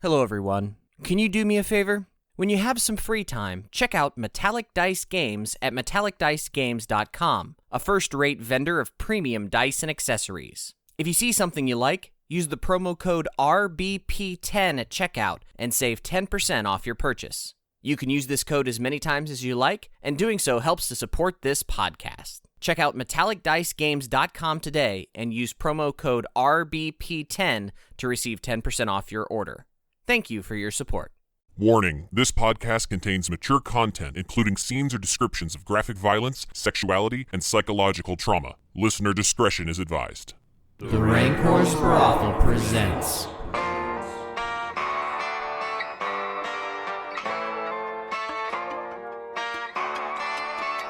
Hello, everyone. Can you do me a favor? When you have some free time, check out Metallic Dice Games at metallicdicegames.com, a first-rate vendor of premium dice and accessories. If you see something you like, use the promo code RBP10 at checkout and save 10% off your purchase. You can use this code as many times as you like, and doing so helps to support this podcast. Check out metallicdicegames.com today and use promo code RBP10 to receive 10% off your order. Thank you for your support. Warning, this podcast contains mature content, including scenes or descriptions of graphic violence, sexuality, and psychological trauma. Listener discretion is advised. The Rancor's Brothel presents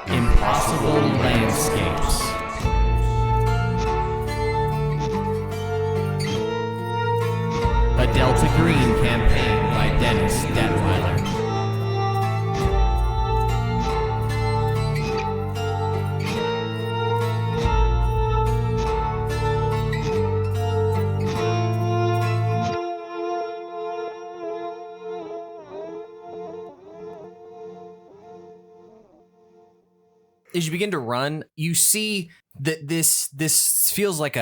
Impossible Landscapes. A Delta Green campaign by Dennis Detweiler. As you begin to run, you see that this feels like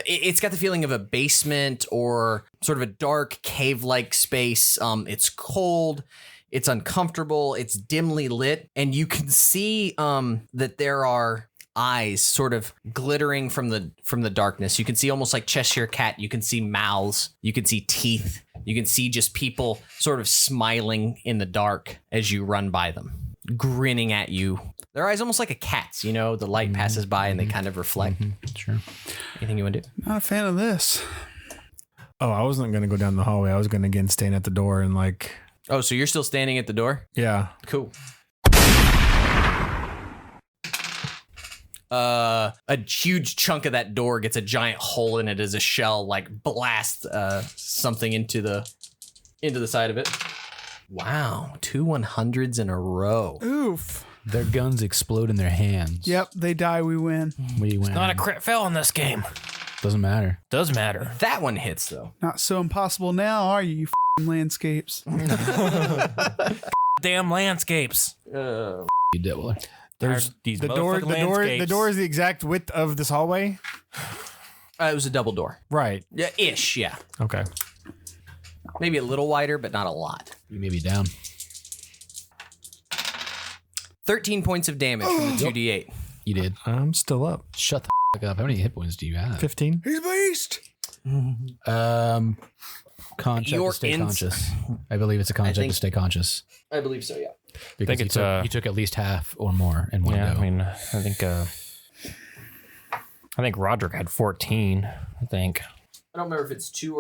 it's got the feeling of a basement or sort of a dark cave-like space. It's cold, it's uncomfortable, it's dimly lit, and you can see that there are eyes sort of glittering from the darkness. You can see almost like Cheshire Cat. You can see mouths, you can see teeth, you can see just people sort of smiling in the dark as you run by them, grinning at you. Their eyes almost like a cat's, you know, the light passes by and they kind of reflect. Sure. Anything you want to do? Not a fan of this. Oh, I wasn't going to go down the hallway. I was going to again stand at the door and like... Oh, so you're still standing at the door? Yeah. Cool. A huge chunk of that door gets a giant hole in it as a shell like blasts something into the side of it. Wow, 2 100s in a row. Oof. Their guns explode in their hands. Yep, they die, we win. We win. Not a crit fail in this game. Doesn't matter. Does matter. That one hits though. Not so impossible now, are you f***ing landscapes? Damn landscapes. You devil. There's these The door is the exact width of this hallway? It was a double door. Right. Yeah, ish, yeah. Okay. Maybe a little wider, but not a lot. You may be down. 13 points of damage from the 2d8. You did. I'm still up. Shut the fuck up. How many hit points do you have? 15. He's a beast! Check to stay conscious. I believe it's a con check to stay conscious. I believe so, yeah. Because you took at least half or more in one go. I mean, I think Roderick had 14. I think. I don't remember if it's two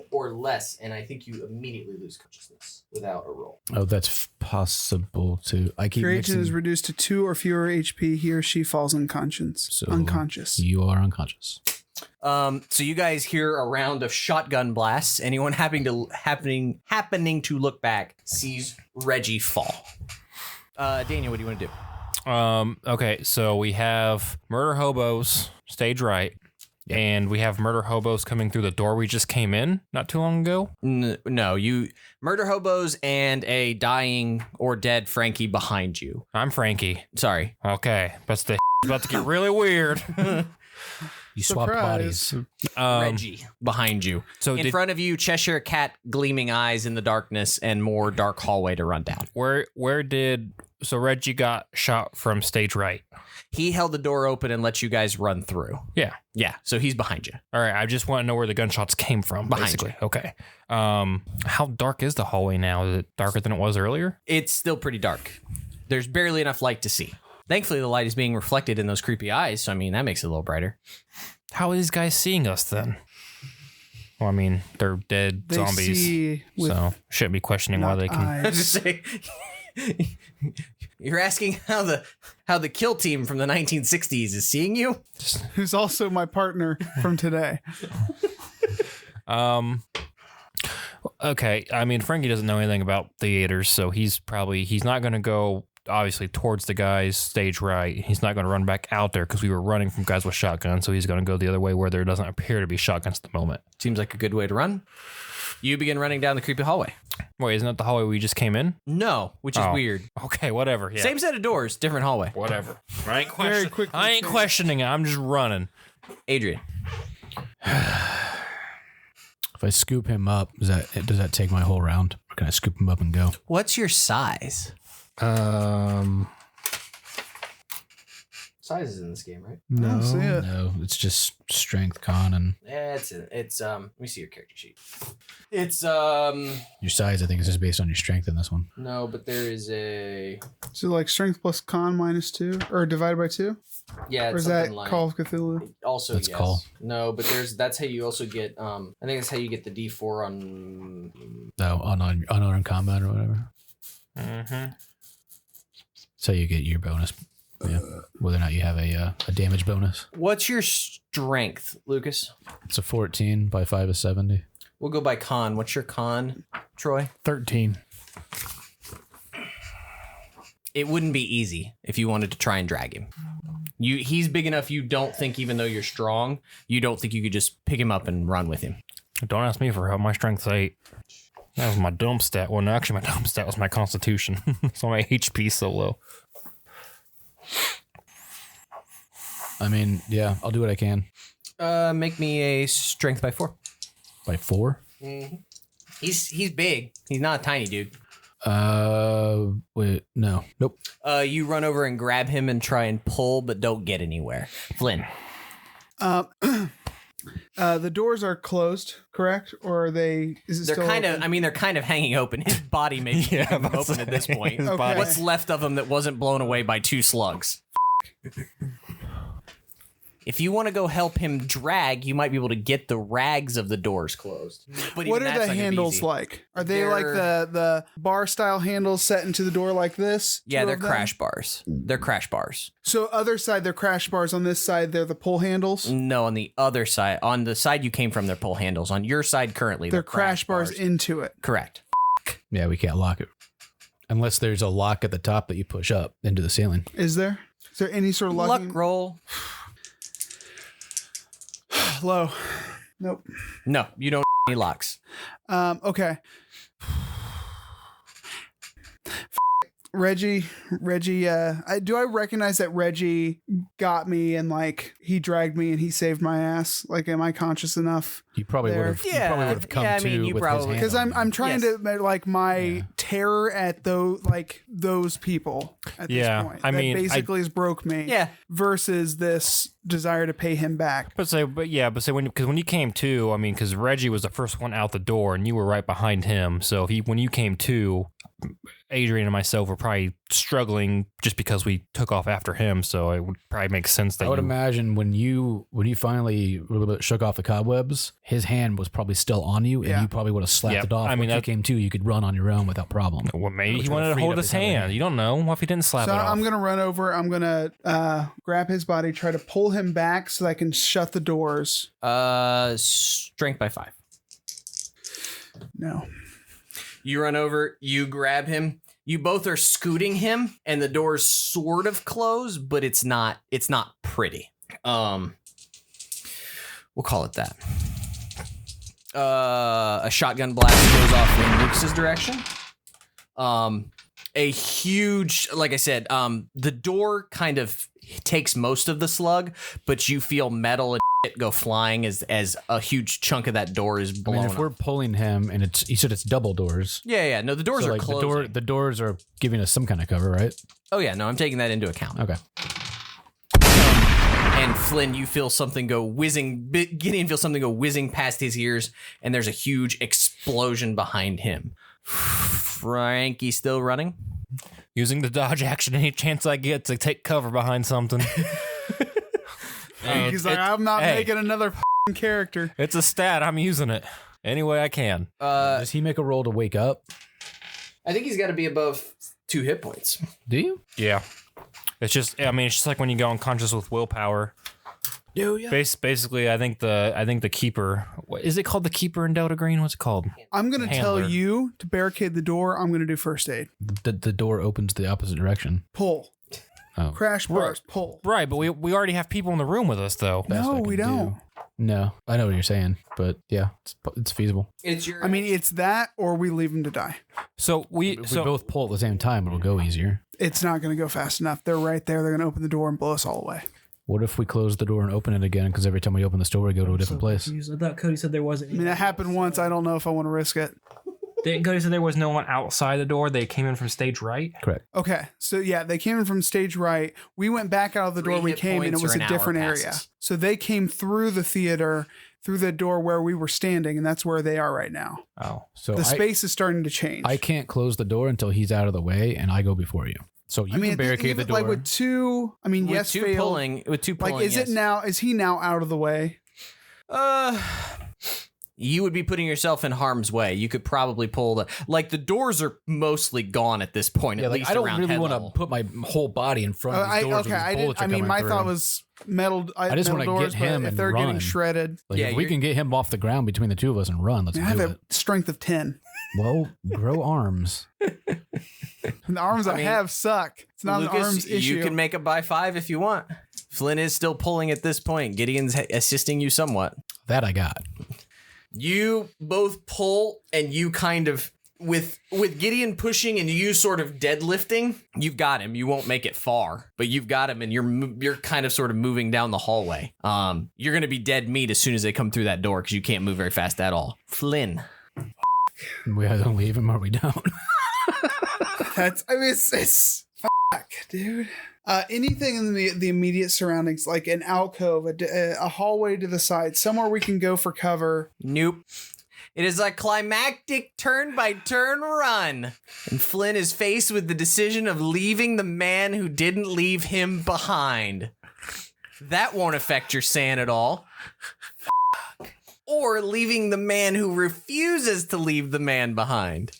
or less, and I think you immediately lose consciousness without a roll. Oh, that's possible too. I keep If your agent mixing. is reduced to 2 or fewer HP, he or she falls unconscious. So unconscious. You are unconscious. So you guys hear a round of shotgun blasts. Anyone happening to look back sees Reggie fall. Daniel, what do you want to do? Okay, so we have murder hobos, stage right. Yep. And we have murder hobos coming through the door we just came in not too long ago. No, you murder hobos and a dying or dead Franky behind you. I'm Franky. Sorry. Okay, but the about to get really weird. You swapped bodies. Reggie behind you. So in front of you, Cheshire Cat, gleaming eyes in the darkness, and more dark hallway to run down. So Reggie got shot from stage right. He held the door open and let you guys run through. Yeah. Yeah. So he's behind you. All right. I just want to know where the gunshots came from. Behind basically. You. Okay. How dark is the hallway now? Is it darker than it was earlier? It's still pretty dark. There's barely enough light to see. Thankfully, the light is being reflected in those creepy eyes. So, I mean, that makes it a little brighter. How are these guys seeing us then? Well, I mean, they're dead zombies. So shouldn't be questioning why they can. Just say, you're asking how the kill team from the 1960s is seeing you? Who's also my partner from today. Okay. I mean, Franky doesn't know anything about theaters, so he's not going to go obviously towards the guys stage right. He's not going to run back out there because we were running from guys with shotguns, so he's going to go the other way where there doesn't appear to be shotguns at the moment. Seems like a good way to run. You begin running down the creepy hallway. Wait, isn't that the hallway we just came in? No, which is weird. Okay, whatever. Yeah. Same set of doors, different hallway. Whatever. I ain't, Very quickly I ain't changed. questioning it. I'm just running. Adrian. If I scoop him up, does that take my whole round? Or can I scoop him up and go? What's your size? Size is in this game, right? I don't see it. No, it's just strength, con, and Yeah, it's let me see your character sheet. It's your size. I think is just based on your strength in this one. no, but there is a So like strength plus con -2 or divided by 2? yeah, Or it's is that something like Call of Cthulhu? also That's yes. call. No, but that's how you also get I think that's how you get the D4 on No, unarmed combat or whatever. Mm-hmm. That's how you get your bonus. Yeah, whether or not you have a damage bonus. What's your strength, Lucas? It's a 14 by 5 is 70. We'll go by con. What's your con, Troy? 13. It wouldn't be easy if you wanted to try and drag him. He's big enough you don't think, even though you're strong, you don't think you could just pick him up and run with him. Don't ask me for help. My strength's 8. That was my dump stat. Well, no, actually, my dump stat was my constitution. So my HP so low. I mean, yeah, I'll do what I can. Make me a strength by 4. By 4? He's big. He's not a tiny dude. Wait, no, nope. You run over and grab him and try and pull, but don't get anywhere. Flynn. The doors are closed, correct? Or are they? Is it They're still kind open? of. I mean, they're kind of hanging open. His body may be open at this point. Okay. What's left of him that wasn't blown away by 2 slugs? If you want to go help him drag, you might be able to get the rags of the doors closed. But What even are that's the not gonna be handles easy. like? Are they like the bar style handles set into the door like this? Yeah, Two they're of them? crash bars. They're crash bars. So other side, they're crash bars. On this side, they're the pull handles. No, on the other side, on the side you came from, they're pull handles. On your side currently, They're crash bars into it. Correct. Yeah, we can't lock it. Unless there's a lock at the top that you push up into the ceiling. Is there? Is there any sort of locking? Luck roll. Low. Nope. No, you don't any locks. Okay. Reggie, do I recognize that Reggie got me and like he dragged me and he saved my ass? Like, am I conscious enough? You probably There. would have come Yeah, I to mean, you with probably- his hand Because on I'm you. trying Yes. to like my terror at those people at Yeah, this point. I That mean, basically has broke me. Yeah. Versus this desire to pay him back. But when you came to, I mean, because Reggie was the first one out the door and you were right behind him. So when you came to, Adrian and myself were probably struggling just because we took off after him. So it would probably make sense that I would imagine when you finally a little bit shook off the cobwebs, his hand was probably still on you, and Yeah. you probably would have slapped Yep. it off. I mean, Once you that- came to, you could run on your own without problem. Well, maybe Which he would wanted have to freed hold up his his other hand. hand. You don't know. What if he didn't slap So it off? I'm going to run over. I'm going to grab his body, try to pull him back so that I can shut the doors. Strength by 5. No. You run over, you grab him. You both are scooting him, and the doors sort of close, but it's not pretty. We'll call it that. A shotgun blast goes off in Lucas's direction. A huge, like I said, the door kind of takes most of the slug, but you feel metal and shit go flying as a huge chunk of that door is I blown mean, if we're up. pulling him, and you said it's double doors. Yeah. No, the doors So, are like closing. the doors are giving us some kind of cover, right? Oh yeah, no, I'm taking that into account. Okay. And Flynn, you feel something go whizzing. Gideon feels something go whizzing past his ears, and there's a huge explosion behind him. Franky still running. Using the dodge action any chance I get to take cover behind something. He's like, I'm not making another f***ing character. It's a stat. I'm using it any way I can. Does he make a roll to wake up? I think he's got to be above 2 hit points. Do you? Yeah. It's just like when you go unconscious with willpower. Do you? Basically, I think the keeper. What is it called? The keeper in Delta Green? What's it called? I'm going to tell Handler. you to barricade the door. I'm going to do first aid. The door opens the opposite direction. Pull. Oh. Crash bars. Pull. Right, but we already have people in the room with us though. Best I No, can we do. don't. No, I know what you're saying, but yeah, it's feasible. It's your. I mean, it's that or we leave him to die. So If we both pull at the same time, it'll go easier. It's not going to go fast enough. They're right there. They're going to open the door and blow us all away. What if we close the door and open it again? Because every time we open the store, we go to a different place. I thought Cody said there wasn't. I mean, that happened once. I don't know if I want to risk it. Cody said there was no one outside the door. They came in from stage right. Correct. Okay. So, yeah, they came in from stage right. We went back out of the door 3 we hit came, and it points was or a an different hour area. passes. So they came through the theater, through the door where we were standing, and that's where they are right now. Oh, So The space is starting to change. I can't close the door until he's out of the way, and I go before you. So you can barricade the door. Like with two, I mean, with two fail. pulling. With two pulling. Like, is yes. it now? Is he now out of the way? You would be putting yourself in harm's way. You could probably pull the doors are mostly gone at this point. Yeah, at like, least I don't around really head want to level. put my whole body in front of these doors. My thought was metal. I just want wanna get him if and they're getting run. shredded. Like, Yeah, if we you're- can get him off the ground between the two of us and run, let's I have do a it. strength of 10. Well, grow arms. And the arms I mean, have suck. It's not Lucas, an arms issue. you can make a by 5 if you want. Flynn is still pulling at this point. Gideon's assisting you somewhat. That I got. You both pull, and you kind of with Gideon pushing and you sort of deadlifting. You've got him. You won't make it far, but you've got him, and you're kind of sort of moving down the hallway. You're gonna be dead meat as soon as they come through that door because you can't move very fast at all. Flynn. We either leave him or we don't. it's fuck, dude. Anything in the immediate surroundings, like an alcove, a hallway to the side, somewhere we can go for cover. Nope. It is a climactic turn-by-turn run, and Flynn is faced with the decision of leaving the man who didn't leave him behind. That won't affect your sand at all. Or leaving the man who refuses to leave the man behind.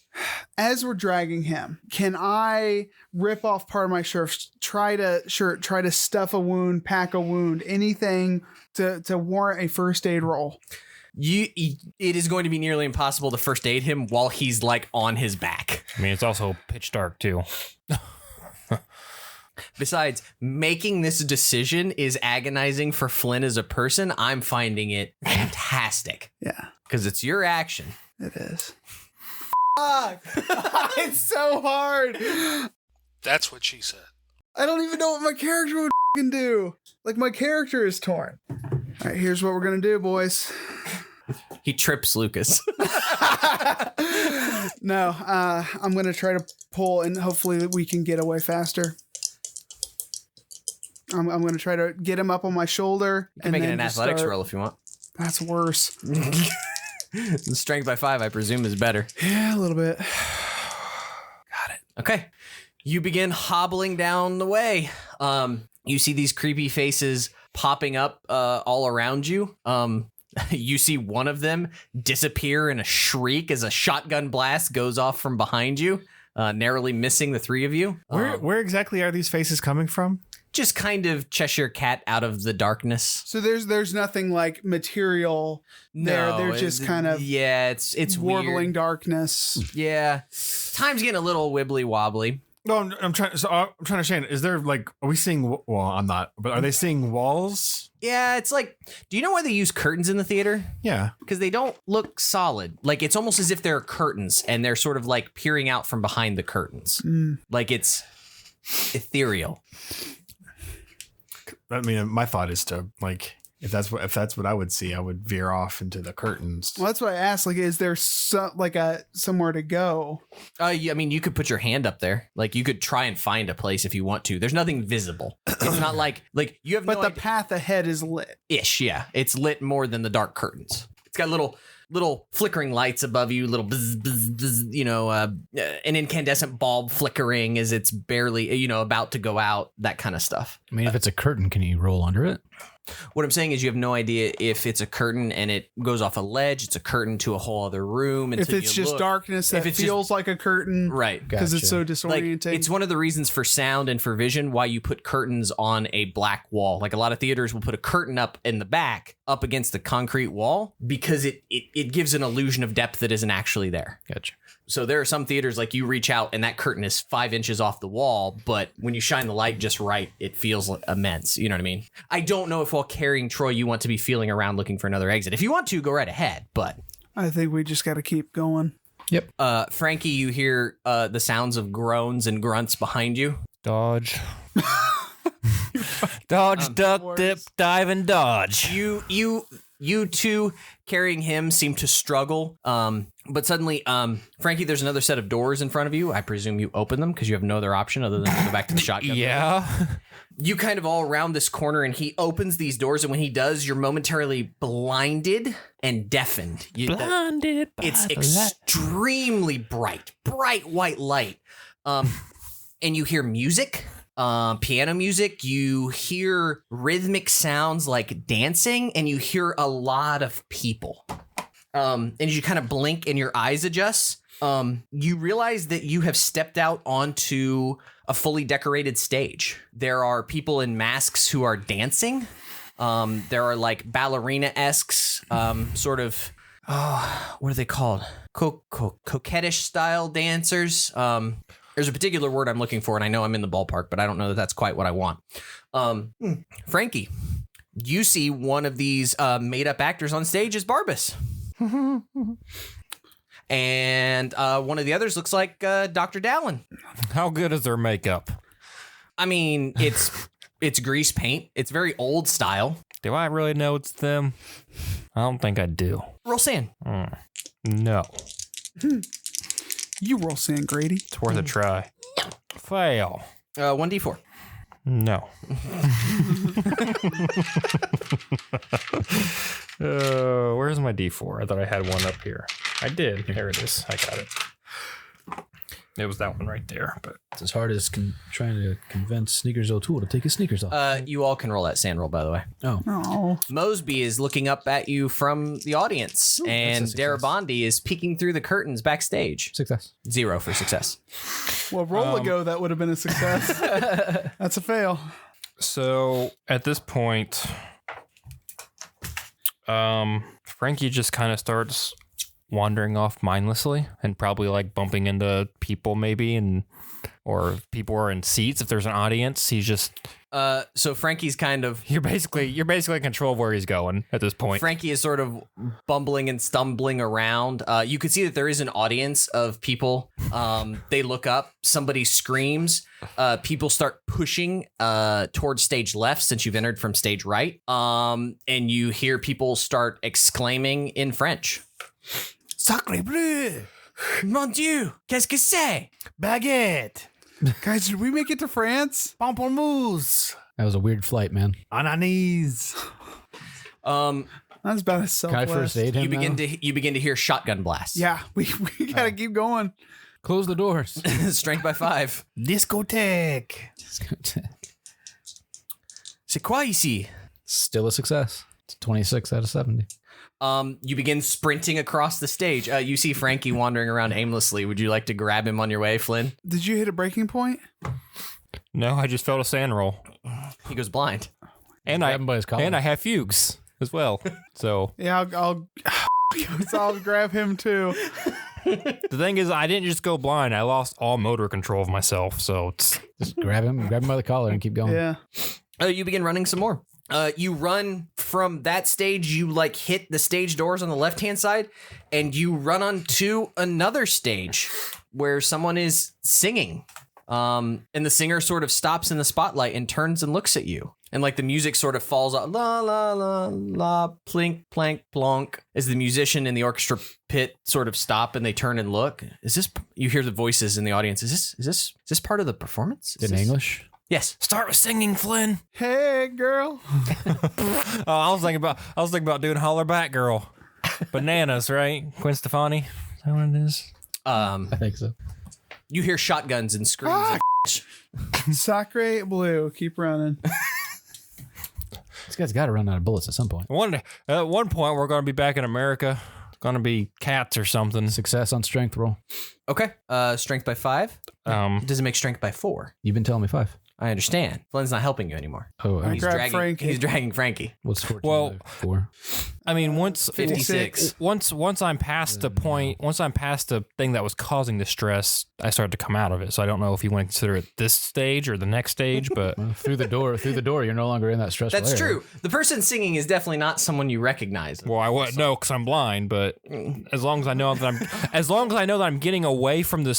As we're dragging him, can I rip off part of my shirt, try to stuff a wound, pack a wound, anything to warrant a first aid roll? It is going to be nearly impossible to first aid him while he's like on his back. I mean, it's also pitch dark too. Besides, making this decision is agonizing for Flynn as a person. I'm finding it fantastic. Yeah, because it's your action. it is. Fuck! It's so hard. That's what she said. I don't even know what my character would fucking do. Like, my character is torn. All right, here's what we're gonna do, boys. He trips Lucas. No, I'm gonna try to pull, and hopefully we can get away faster. I'm gonna try to get him up on my shoulder. You can make it an athletics roll if you want. That's worse. The strength by 5, I presume, is better. Yeah, a little bit. Okay. You begin hobbling down the way. You see these creepy faces popping up all around you. You see one of them disappear in a shriek as a shotgun blast goes off from behind you, narrowly missing the 3 of you. Where exactly are these faces coming from? Just kind of Cheshire Cat out of the darkness. So there's nothing like material there. No, They're just kind of it's warbling weird. darkness. Yeah, time's getting a little wibbly wobbly. No, I'm trying. So I'm trying to Shane. Is there like? Are we seeing? Well, I'm not. But are they seeing walls? Yeah, it's like. Do you know why they use curtains in the theater? Yeah. Because they don't look solid. Like it's almost as if they're curtains, and they're sort of like peering out from behind the curtains. Like it's ethereal. I mean, my thought is to like, if that's what I would see, I would veer off into the curtains. Well, that's what I asked. Like, is there somewhere to go? I mean, you could put your hand up there. Like you could try and find a place if you want to. There's nothing visible. It's not like you have. But no the idea. path ahead is lit. Ish, yeah. It's lit more than the dark curtains. It's got little flickering lights above you, little buzz, buzz, buzz, an incandescent bulb flickering as it's barely, about to go out, that kind of stuff. I mean, if it's a curtain, can you roll under it? What I'm saying is you have no idea if it's a curtain and it goes off a ledge, it's a curtain to a whole other room. If it's just darkness that feels like a curtain. Right. Because it's so Gotcha. disorienting. Like, it's one of the reasons for sound and for vision why you put curtains on a black wall. Like a lot of theaters will put a curtain up in the back up against the concrete wall because it gives an illusion of depth that isn't actually there. Gotcha. So there are some theaters like you reach out and that curtain is 5 inches off the wall, but when you shine the light just right, it feels immense. You know what I mean? I don't know if while carrying Troy, you want to be feeling around looking for another exit. If you want to, go right ahead, but I think we just got to keep going. Yep. Franky, you hear the sounds of groans and grunts behind you. Dodge. Dodge, duck, dip, dive, and dodge. You two carrying him seem to struggle. But suddenly, Franky, there's another set of doors in front of you. I presume you open them because you have no other option other than to go back to the shotgun. Yeah. You kind of all around this corner, and he opens these doors, and when he does, you're momentarily blinded and deafened. Blinded by It's the light. extremely bright white light. And you hear music. Piano music, you hear rhythmic sounds like dancing, and you hear a lot of people. And as you kind of blink and your eyes adjust, you realize that you have stepped out onto a fully decorated stage. There are people in masks who are dancing. There are like ballerina-esques, sort of, what are they called? Coquettish style dancers. There's a particular word I'm looking for, and I know I'm in the ballpark, but I don't know that that's quite what I want. Franky, you see one of these made-up actors on stage as Barbas. And one of the others looks like Dr. Dallin. How good is their makeup? I mean, it's grease paint. It's very old style. Do I really know it's them? I don't think I do. Roll sand. No. You roll sand, Grady. It's worth a try. Fail. 1d4. No. Where's my D4? I thought I had one up here. I did. There it is. I got it. It was that one right there. But It's as hard as trying to convince Sneakers O'Toole to take his sneakers off. You all can roll that sand roll, by the way. Oh, Mosby is looking up at you from the audience, and that's a success. Darabandi is peeking through the curtains backstage. Success. 0 for success. well, roll ago that would have been a success. That's a fail. so at this point, Franky just kind of starts wandering off mindlessly and probably like bumping into people maybe, and or if people are in seats. If there's an audience, he's just So Franky's kind of you're basically in control of where he's going at this point. Franky is sort of bumbling and stumbling around. You can see that there is an audience of people. They look up, somebody screams, people start pushing towards stage left since you've entered from stage right. And you hear people start exclaiming in French. Sacré bleu! Mon Dieu! Qu'est-ce que c'est? Baguette. Guys, did we make it to France? Pamplemousse. That was a weird flight, man. Ananis. That's about as Can I first Southwest. aid him You begin to hear shotgun blasts. Yeah, we gotta keep going. Close the doors. Strength by 5. Discotheque. C'est quoi ici? Still a success. It's 26 out of 70. You begin sprinting across the stage. You see Franky wandering around aimlessly. Would you like to grab him on your way, Flynn? Did you hit a breaking point? No, I just felt a sand roll, He goes blind. and Grab him by his collar. I have fugues as well. So Yeah, I'll I'll grab him too. the thing is, I didn't just go blind. I lost all motor control of myself. So it's Just grab him by the collar and keep going. Yeah. You begin running some more. You run from that stage. You like hit the stage doors on the left-hand side, and you run onto another stage where someone is singing. And the singer sort of stops in the spotlight and turns and looks at you. And like the music sort of falls out, la la la la, plink plank plonk, as the musician in the orchestra pit sort of stop and they turn and look. Is this? You hear the voices in the audience. Is this part of the performance? Is In this- English? Yes. start with singing, Flynn. Hey, girl. Oh, I was thinking about doing Holler Back Girl. Bananas, right? Gwen Stefani. Is that what it is? I think so. You hear shotguns and screams. Sacre bleu. Keep running. This guy's got to run out of bullets at some point. At one point, we're going to be back in America. Going to be cats or something. Success on strength roll. Okay. Strength by 5. Does it make strength by 4? You've been telling me 5. I understand. Flynn's not helping you anymore. Oh, I grabbed Franky. He's dragging Franky. what's 14 Well, for? I mean, once 56. once I'm past the point, once I'm past the thing that was causing the stress, I started to come out of it. So I don't know if you want to consider it this stage or the next stage, but Well, through the door, you're no longer in that stressful That's area. true. The person singing is definitely not someone you recognize. well, I wouldn't know because I'm blind. But as long as I know that I'm getting away from the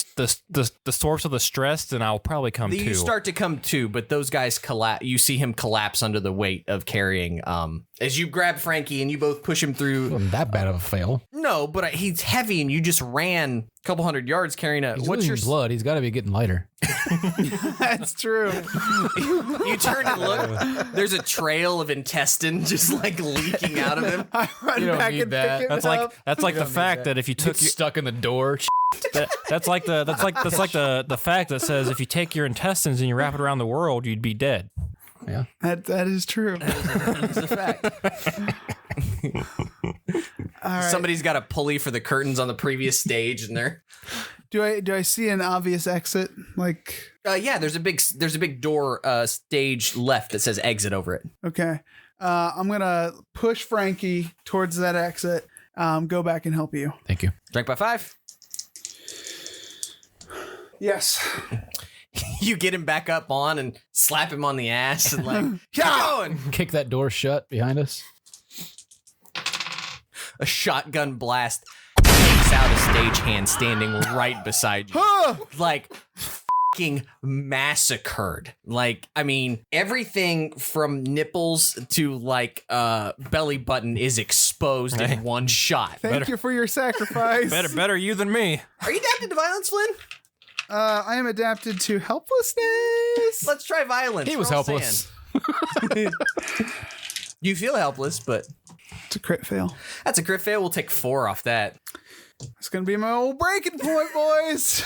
source of the stress, then I'll probably come to. You start to come to, but those guys collapse. You see him collapse under the weight of carrying. As you grab Franky and you both push him through. Wasn't that bad of a fail. No, but he's heavy, and you just ran a couple hundred yards carrying a. He's What's your losing blood? He's got to be getting lighter. That's true. You turn and look. There's a trail of intestine just like leaking out of him. I run You don't back need and that. pick him That's up. like the fact that if you took Get stuck in the door. that's like the fact that says if you take your intestines and you wrap it around the world, you'd be dead. Yeah. That is true. It's a fact. All right. Somebody's got a pulley for the curtains on the previous stage, and they're. Do I see an obvious exit? Like, Yeah, there's a big door stage left that says exit over it. okay. I'm gonna push Franky towards that exit. Go back and help you. Thank you. Drink by 5. Yes. You get him back up on and slap him on the ass and like, keep going. Kick that door shut behind us. A shotgun blast takes out a stagehand standing right beside you. Like fucking massacred. Like, I mean, everything from nipples to like belly button is exposed in one shot. Thank you for your sacrifice. Better you than me. Are you adapted to violence, Flynn? I am adapted to helplessness. Let's try violence. He was Roll helpless. sand. You feel helpless, but It's a crit fail. that's a crit fail. We'll take 4 off that. It's gonna be my old breaking point, boys.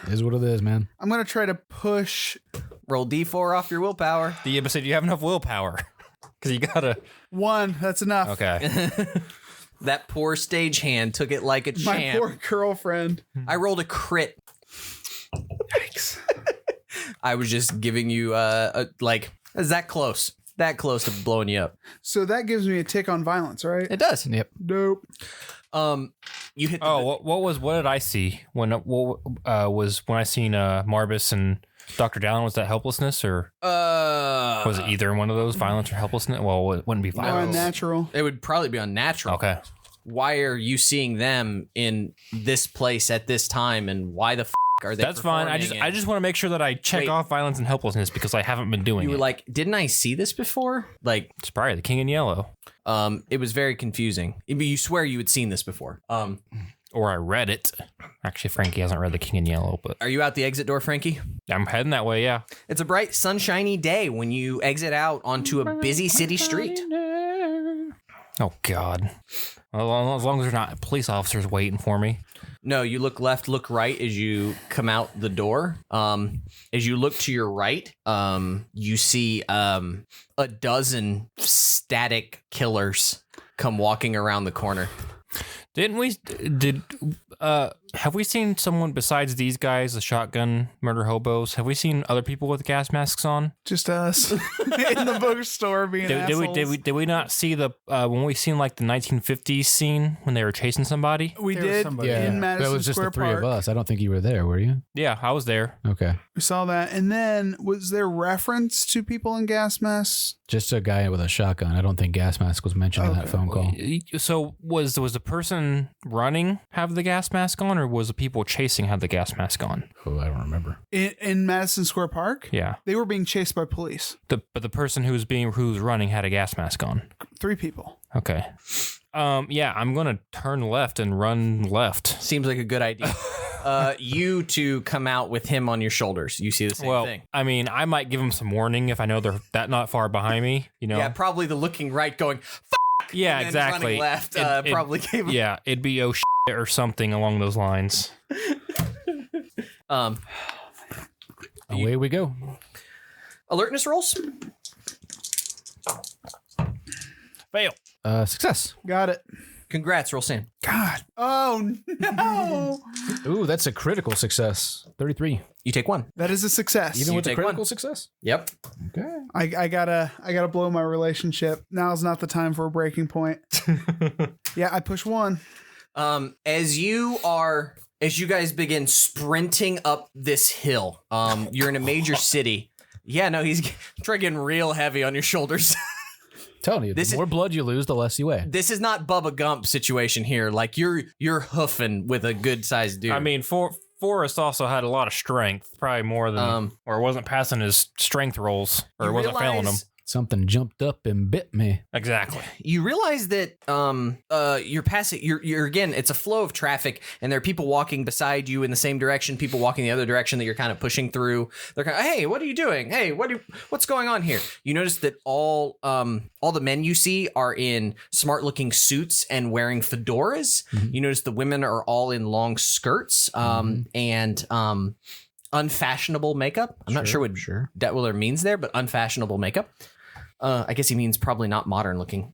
Is what it is, man. I'm gonna try to push Roll D4 off your willpower. The embassy, do you have enough willpower? Because you gotta. 1. That's enough. Okay. That poor stagehand took it like a My champ. poor girlfriend. I rolled a crit. Yikes. I was just giving you is that close to blowing you up. So that gives me a tick on violence, right? It does. Yep. Nope. You hit. What did I see when was when I seen Marbus and Dr. Dallin? Was that helplessness or was it either one of those, violence or helplessness? Well, it wouldn't be Or violence. unnatural. It would probably be unnatural. Okay. Why are you seeing them in this place at this time, and why the are they? That's fine. I performing just want to make sure that I check Wait. off violence and helplessness because I haven't been doing You it. were like, didn't I see this before? Like, It's probably the King in Yellow. it was very confusing. You swear you had seen this before. Or I read it. Actually, Franky hasn't read the King in Yellow, but Are you out the exit door, Franky? I'm heading that way. Yeah. It's a bright, sunshiny day when you exit out onto a busy city street. Oh God. Well, as long as there's not police officers waiting for me. No, you look left, look right as you come out the door. As you look to your right, you see a dozen static killers come walking around the corner. Have we seen someone besides these guys, the shotgun murder hobos? Have we seen other people with gas masks on? Just us in the bookstore being assholes. Did we not see the when we seen like the 1950s scene when they were chasing somebody? We There was did somebody- Yeah. in Madison That was just Square the 3 Park. of us. I don't think you were there, were you? Yeah, I was there. Okay. We saw that. And then was there reference to people in gas masks? Just a guy with a shotgun. I don't think gas mask was mentioned in that Okay. phone call. So was the person running have the gas mask on, or was the people chasing have the gas mask on? Oh, I don't remember. In Madison Square Park? Yeah, They were being chased by police. but the person who's running had a gas mask on. 3 people. Okay. Yeah, I'm gonna turn left and run left. Seems like a good idea. You two come out with him on your shoulders. You see the same thing. I mean, I might give them some warning if I know they're that not far behind me. You know. Yeah, probably the looking right going, Yeah, and then exactly. running left probably gave him. Yeah, it'd be oh shit or something along those lines. Away we go. Alertness rolls. Fail. Success. Got it. Congrats, roll sand. God. Oh no. Ooh, that's a critical success. 33. You take 1. That is a success. Even You with the take critical one. success? Yep. Okay. I gotta blow my relationship. Now's not the time for a breaking point. Yeah, I push 1. As you guys begin sprinting up this hill, you're in a major city. Yeah, no, he's getting real heavy on your shoulders. Telling you, the more blood you lose, the less you weigh. This is not Bubba Gump situation here. Like you're hoofing with a good sized dude. I mean, Forrest also had a lot of strength, probably more than, or wasn't passing his strength rolls, or You wasn't failing him. realize- Something jumped up and bit me. Exactly. You realize that you're passing. You're again. It's a flow of traffic, and there are people walking beside you in the same direction. People walking the other direction that you're kind of pushing through. They're kind of, hey, what are you doing? Hey, what's going on here? You notice that all the men you see are in smart looking suits and wearing fedoras. Mhm. You notice the women are all in long skirts and unfashionable makeup. I'm not sure what Detwiller means there, but unfashionable makeup. I guess he means probably not modern looking.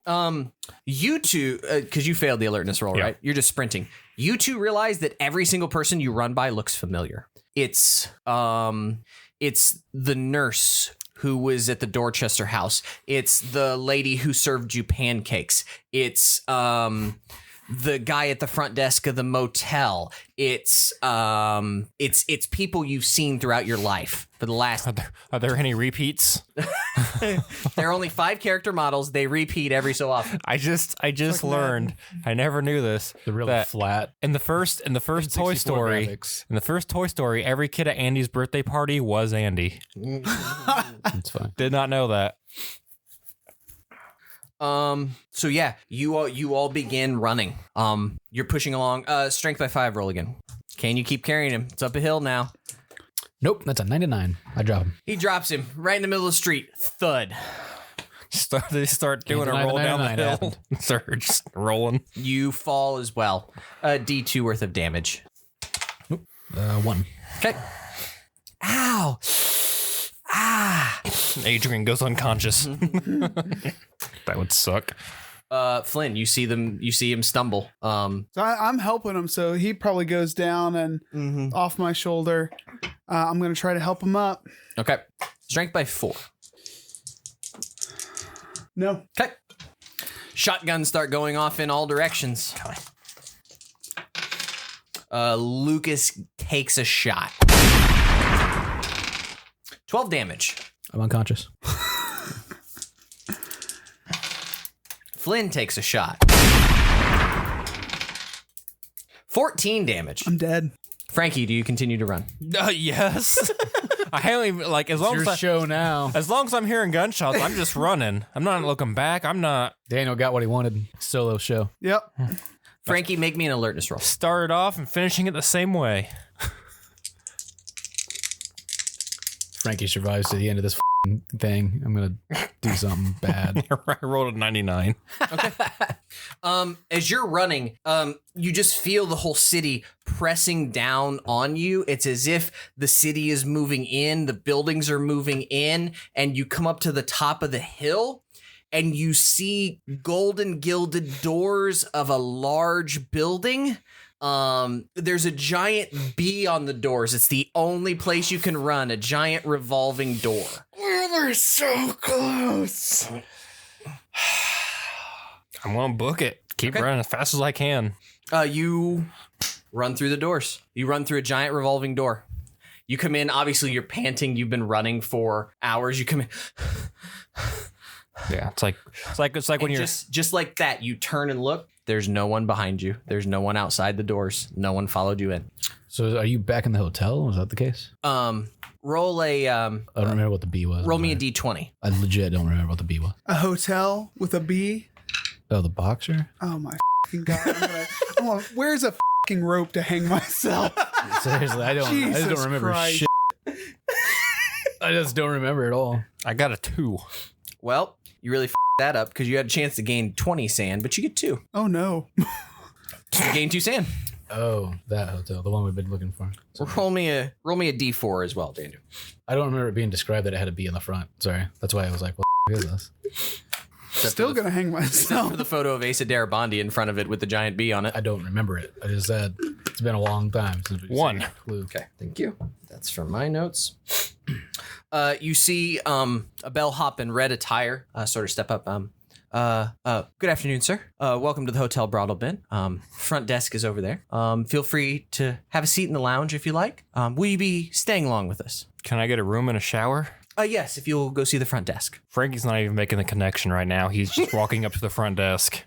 You two, because you failed the alertness roll, right? You're just sprinting. You two realize that every single person you run by looks familiar. It's the nurse who was at the Dorchester house. It's the lady who served you pancakes. It's the guy at the front desk of the motel. It's people you've seen throughout your life for the last. Are there any repeats? There are only 5 character models. They repeat every so often. I just learned. I never knew this. The really that flat. in the first Toy 64 Story. graphics. In the first Toy Story, every kid at Andy's birthday party was Andy. That's fine. Did not know that. So yeah, you all begin running. You're pushing along. Strength by 5 roll again. Can you keep carrying him? It's up a hill now. Nope, that's a 99. I drop him. He drops him right in the middle of the street. Thud. They start doing a deny the roll down the 99 hill. happened. Start just rolling. You fall as well. D2 worth of damage. 1. Okay. Ow. Ah. Adrian goes unconscious. That would suck. Flynn, you see him stumble. So I'm helping him, so he probably goes down and off my shoulder. I'm gonna try to help him up. Okay. Strength by 4. No. Okay. Shotguns start going off in all directions. Lucas takes a shot. 12 damage. I'm unconscious. Flynn takes a shot. 14 damage. I'm dead. Franky, do you continue to run? Yes. I only like as long It's your as show now. as long as I'm hearing gunshots, I'm just running. I'm not looking back. I'm not. Daniel got what he wanted. Solo show. Yep. Franky, make me an alertness roll. Started off and finishing it the same way. Frankie survives to the end of this thing. I'm gonna do something bad. I rolled a 99. As you're running, you just feel the whole city pressing down on you. It's as if the city is moving in, the buildings are moving in, and you come up to the top of the hill and you see golden gilded doors of a large building. There's a giant bee on the doors. It's the only place you can run, a giant revolving door. We're so close. I'm gonna book it. Keep Okay. running as fast as I can. You run through the doors. You run through a giant revolving door. You come in, obviously you're panting, you've been running for hours. You come in. Yeah, it's like when And you're just like that, you turn and look. There's no one behind you. There's no one outside the doors. No one followed you in. So are you back in the hotel? Was that the case? Roll a I don't remember what the B was. roll me a I'm sorry. d20. I legit don't remember what the B was. A hotel with a bee. Oh, the boxer? Oh my fucking god! Where's a fucking rope to hang myself? Seriously, I just Jesus don't remember Christ. shit. I just don't remember at all. I got a 2. Well, you really that up because you had a chance to gain 20 sand, but you get 2. Oh no! You gain 2 sand. Oh, that hotel, the one we've been looking for. Roll me a d4 as well, Daniel. I don't remember it being described that it had a B in the front. Sorry, that's why I was like, "What the is this?" Still gonna hang Except myself. for the photo of Asa Darabandi in front of it with the giant bee on it. I don't remember it. I just said it's been a long time since we've One. seen Clue. Okay, thank you. That's from my notes. You see a bellhop in red attire sort of step up. Good afternoon, sir. Welcome to the Hotel Broadalbin. Front desk is over there. Feel free to have a seat in the lounge if you like. Will you be staying along with us? Can I get a room and a shower? Yes, if you'll go see the front desk. Franky's not even making the connection right now. He's just walking up to the front desk.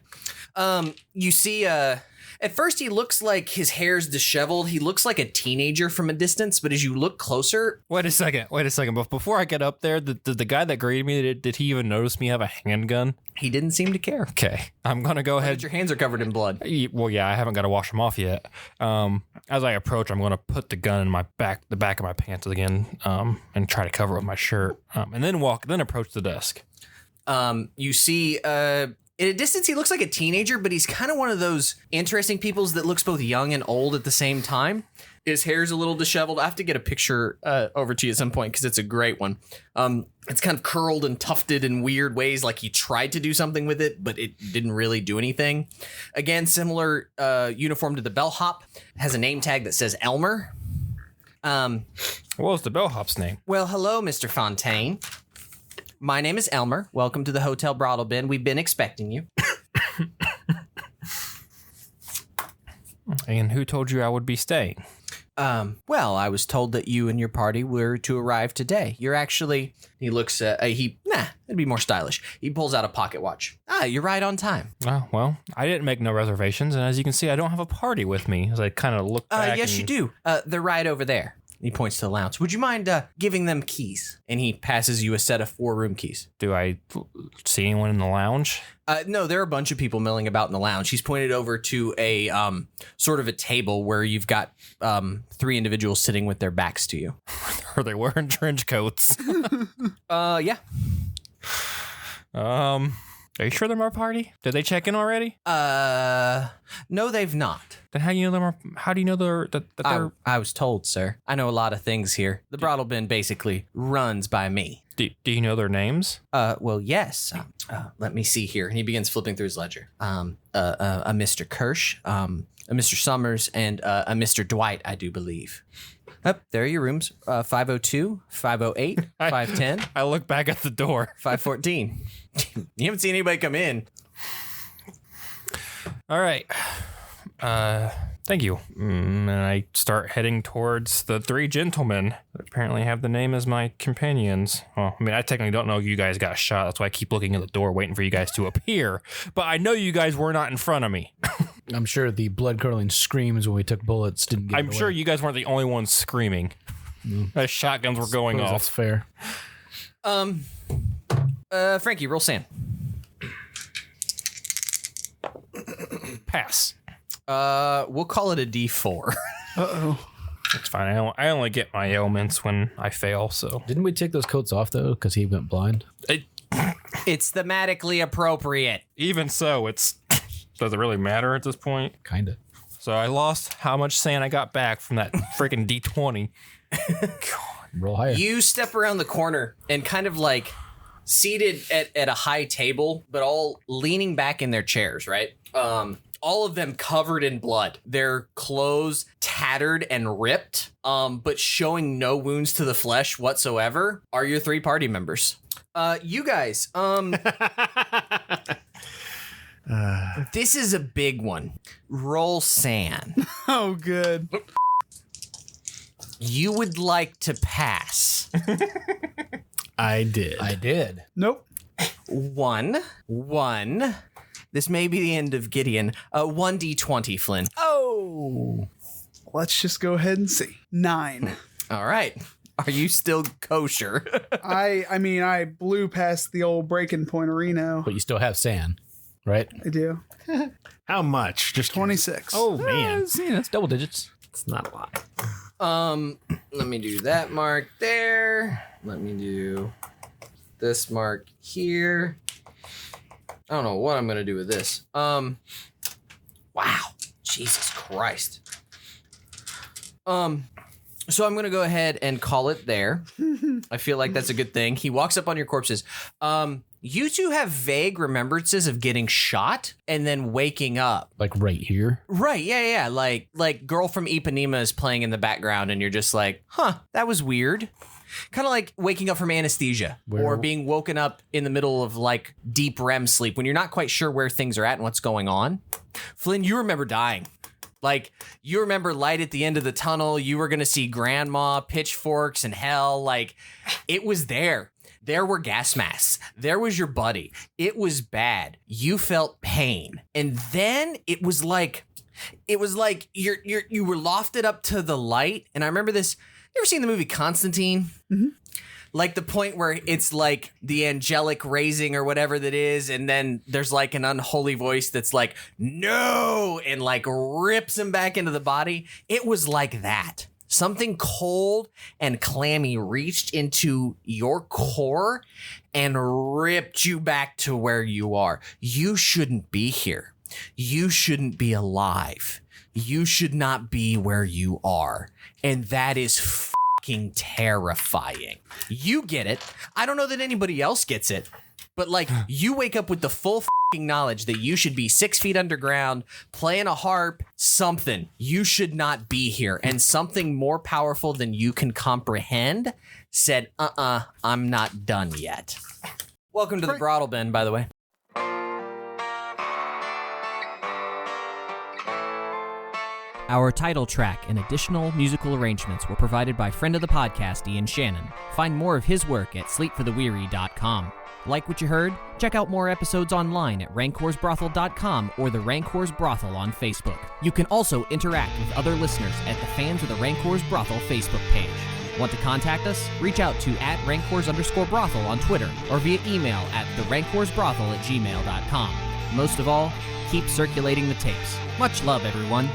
You see, at first he looks like his hair's disheveled. He looks like a teenager from a distance, but as you look closer, Wait a second. But before I get up there, did the guy that greeted me, did he even notice me have a handgun? he didn't seem to care. Okay. I'm going to go But ahead. your hands are covered in blood. Well, yeah, I haven't got to wash them off yet. As I approach, I'm going to put the gun in the back of my pants again, and try to cover it with my shirt, and then approach the desk. You see, at a distance, he looks like a teenager, but he's kind of one of those interesting peoples that looks both young and old at the same time. His hair's a little disheveled. I have to get a picture over to you at some point because it's a great one. It's kind of curled and tufted in weird ways, like he tried to do something with it, but it didn't really do anything. Again, similar uniform to the bellhop. Has a name tag that says Elmer. What was the bellhop's name? Well, hello, Mr. Fontaine. My name is Elmer. Welcome to the Hotel Broadalbin. We've been expecting you. And who told you I would be staying? Well, I was told that you and your party were to arrive today. You're actually, he looks, it'd be more stylish. He pulls out a pocket watch. You're right on time. Oh, well, I didn't make no reservations, and as you can see, I don't have a party with me. As I kind of look back. Yes, you do. They're right over there. He points to the lounge. Would you mind giving them keys? And he passes you a set of 4-room keys. Do I see anyone in the lounge? No, there are a bunch of people milling about in the lounge. He's pointed over to a sort of a table where you've got 3 individuals sitting with their backs to you. Are they wearing trench coats? Yeah. Are you sure they're our party? Did they check in already? No, they've not. Then how do you know them? How do you know that they're? I was told, sir. I know a lot of things here. The Broadalbin basically runs by me. Do you know their names? Well, yes. Let me see here. And he begins flipping through his ledger. A Mr. Kirsch, a Mr. Sommers, and a Mr. Dwight, I do believe. There are your rooms. 502, 508, 510, I look back at the door. 514. You haven't seen anybody come in. All right. Thank you. And I start heading towards the 3 gentlemen that apparently have the name as my companions. Well, I mean, I technically don't know you guys got shot. That's why I keep looking at the door, waiting for you guys to appear. But I know you guys were not in front of me. I'm sure the blood-curdling screams when we took bullets didn't get I'm sure you guys weren't the only ones screaming. As shotguns were going off. That's fair. Franky, roll sand. Pass. We'll call it a D4. It's fine. I only get my ailments when I fail, so. Didn't we take those coats off, though, because he went blind? It's thematically appropriate. Even so, does it really matter at this point? Kind of. So I lost how much sand I got back from that freaking D20. Roll higher. You step around the corner and kind of like seated at a high table, but all leaning back in their chairs, right? All of them covered in blood. Their clothes tattered and ripped, but showing no wounds to the flesh whatsoever are your 3 party members. You guys, this is a big one. Roll sand. Oh, good. You would like to pass. I did. I did. Nope. 1. This may be the end of Gideon. 1d20, Flynn. Oh! Let's just go ahead and see. 9. All right. Are you still kosher? I mean, I blew past the old breaking point of Reno. But you still have sand, right? I do. How much? Just 26. Oh man, That's double digits. it's not a lot. Let me do that mark there. Let me do this mark here. I don't know what I'm gonna do with this. Wow. Jesus Christ. So I'm gonna go ahead and call it there. I feel like that's a good thing. He walks up on your corpses. You two have vague remembrances of getting shot and then waking up. Like right here. Right, yeah. Like Girl from Ipanema is playing in the background and you're just like, huh, that was weird. Kind of like waking up from anesthesia or being woken up in the middle of like deep REM sleep when you're not quite sure where things are at and what's going on. Flynn, you remember dying. Like, you remember light at the end of the tunnel. You were going to see grandma, pitchforks, and hell. Like, it was there. There were gas masks. There was your buddy. It was bad. You felt pain. And then it was like you were lofted up to the light. And I remember this. You ever seen the movie Constantine? Mm-hmm. Like the point where it's like the angelic raising or whatever that is, and then there's like an unholy voice that's like, no, and like rips him back into the body. It was like that. Something cold and clammy reached into your core and ripped you back to where you are. You shouldn't be here. You shouldn't be alive. You should not be where you are. And that is fucking terrifying. You get it. I don't know that anybody else gets it, but like you wake up with the full fucking knowledge that you should be 6 feet underground, playing a harp, something. You should not be here. And something more powerful than you can comprehend said, I'm not done yet. Welcome to the brothel bin, by the way. Our title track and additional musical arrangements were provided by friend of the podcast, Ian Shannon. Find more of his work at sleepfortheweary.com. Like what you heard? Check out more episodes online at rancorsbrothel.com or the Rancors Brothel on Facebook. You can also interact with other listeners at the Fans of the Rancors Brothel Facebook page. Want to contact us? Reach out to @Rancors_brothel on Twitter or via email at therancorsbrothel@gmail.com. Most of all, keep circulating the tapes. Much love, everyone.